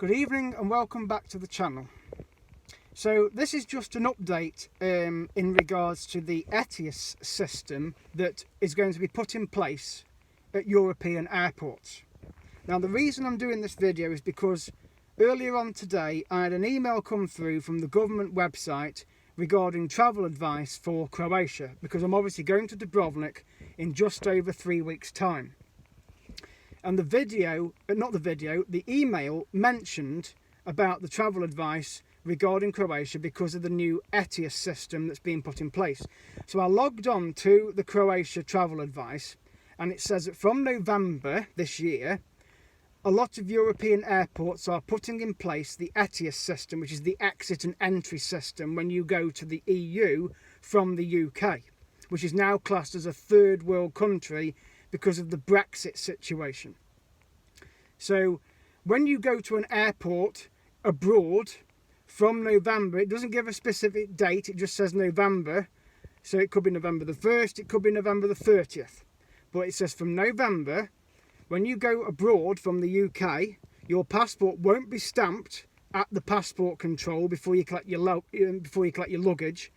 Good evening and welcome back to the channel. So this is just an update in regards to the ETIAS system that is going to be put in place at European airports. Now the reason I'm doing this video is because earlier on today I had an email come through from the government website regarding travel advice for Croatia, because I'm obviously going to Dubrovnik in just over 3 weeks time. And the email mentioned about the travel advice regarding Croatia because of the new ETIAS system that's being put in place. So I logged on to the Croatia travel advice, and it says that from November this year, a lot of European airports are putting in place the ETIAS system, which is the exit and entry system when you go to the EU from the UK, which is now classed as a third world country because of the Brexit situation. So when you go to an airport abroad from November, it doesn't give a specific date, it just says November. So it could be November the 1st, it could be November the 30th. But it says from November, when you go abroad from the UK, your passport won't be stamped at the passport control before you collect your luggage.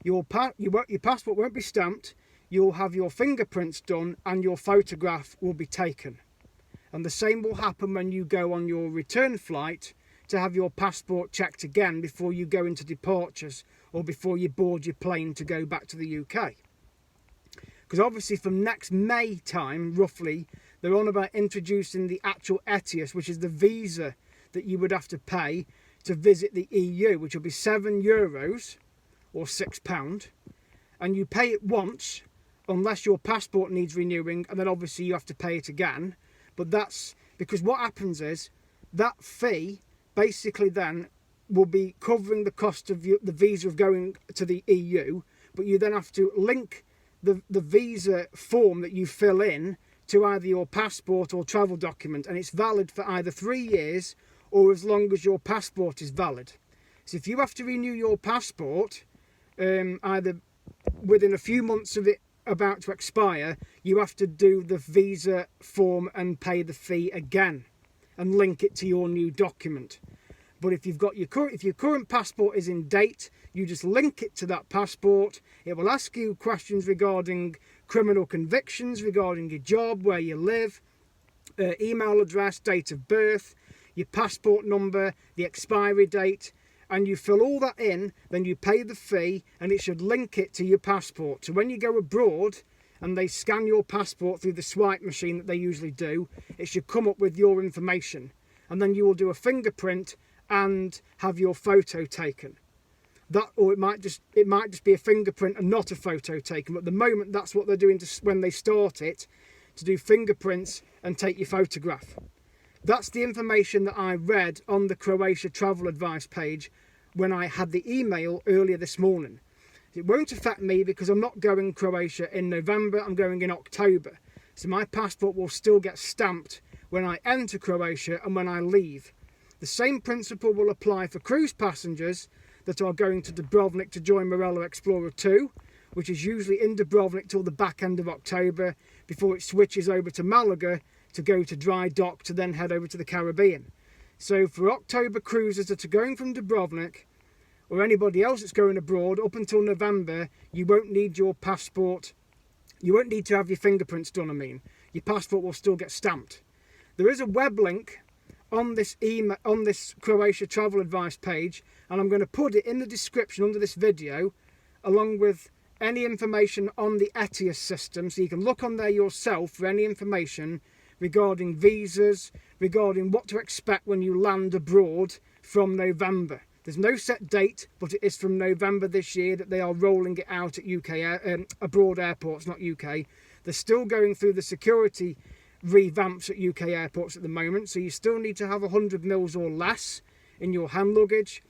Your passport won't be stamped. You'll have your fingerprints done and your photograph will be taken. And the same will happen when you go on your return flight to have your passport checked again before you go into departures or before you board your plane to go back to the UK. Because obviously from next May time, roughly, they're on about introducing the actual ETIAS, which is the visa that you would have to pay to visit the EU, which will be €7 or £6. And you pay it once, unless your passport needs renewing, and then obviously you have to pay it again. But that's because what happens is that fee basically then will be covering the cost of the visa of going to the EU, but you then have to link the visa form that you fill in to either your passport or travel document, and it's valid for either 3 years or as long as your passport is valid. So if you have to renew your passport either within a few months of it about to expire, you have to do the visa form and pay the fee again and link it to your new document. But if you've got if your current passport is in date, you just link it to that passport. It will ask you questions regarding criminal convictions, regarding your job, where you live, email address, date of birth, your passport number, the expiry date, and you fill all that in, then you pay the fee, and it should link it to your passport. So when you go abroad and they scan your passport through the swipe machine that they usually do, it should come up with your information, and then you will do a fingerprint and have your photo taken. That, or it might just be a fingerprint and not a photo taken. But at the moment, that's what they're doing when they start it, to do fingerprints and take your photograph. That's the information that I read on the Croatia travel advice page when I had the email earlier this morning. It won't affect me because I'm not going Croatia in November, I'm going in October. So my passport will still get stamped when I enter Croatia and when I leave. The same principle will apply for cruise passengers that are going to Dubrovnik to join Morello Explorer 2, which is usually in Dubrovnik till the back end of October before it switches over to Malaga to go to dry dock to then head over to the Caribbean. So for October cruisers that are going from Dubrovnik, or anybody else that's going abroad up until November, you won't need your passport. You won't need to have your fingerprints done, I mean. Your passport will still get stamped. There is a web link on this email, on this Croatia travel advice page, and I'm going to put it in the description under this video, along with any information on the ETIAS system, so you can look on there yourself for any information regarding visas, regarding what to expect when you land abroad from November. There's no set date, but it is from November this year that they are rolling it out at abroad airports, not UK. They're still going through the security revamps at UK airports at the moment, so you still need to have 100 mils or less in your hand luggage.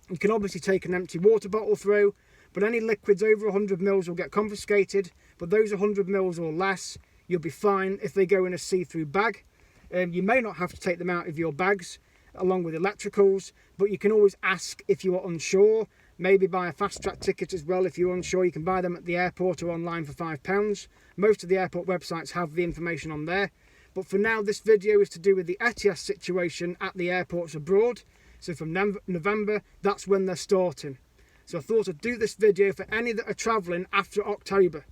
You can obviously take an empty water bottle through, but any liquids over 100 mils will get confiscated. But those 100 mils or less, you'll be fine if they go in a see-through bag. You may not have to take them out of your bags along with electricals, but you can always ask if you are unsure. Maybe buy a fast track ticket as well if you're unsure. You can buy them at the airport or online for £5. Most of the airport websites have the information on there. But for now, this video is to do with the ETIAS situation at the airports abroad. So from November, that's when they're starting. So I thought I'd do this video for any that are travelling after October,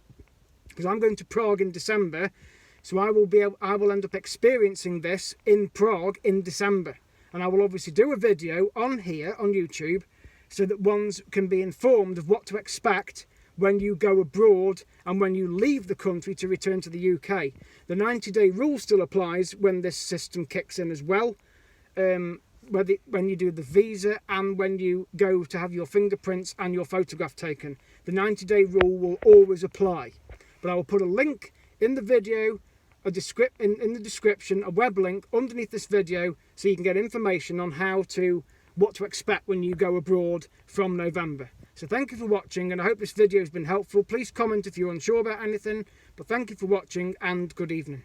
because I'm going to Prague in December. So I will end up experiencing this in Prague in December. And I will obviously do a video on here on YouTube so that ones can be informed of what to expect when you go abroad and when you leave the country to return to the UK. The 90-day rule still applies when this system kicks in as well, when you do the visa and when you go to have your fingerprints and your photograph taken. The 90-day rule will always apply. But I will put a link in the video, in the description, a web link underneath this video, so you can get information on what to expect when you go abroad from November. So thank you for watching, and I hope this video has been helpful. Please comment if you're unsure about anything, but thank you for watching and good evening.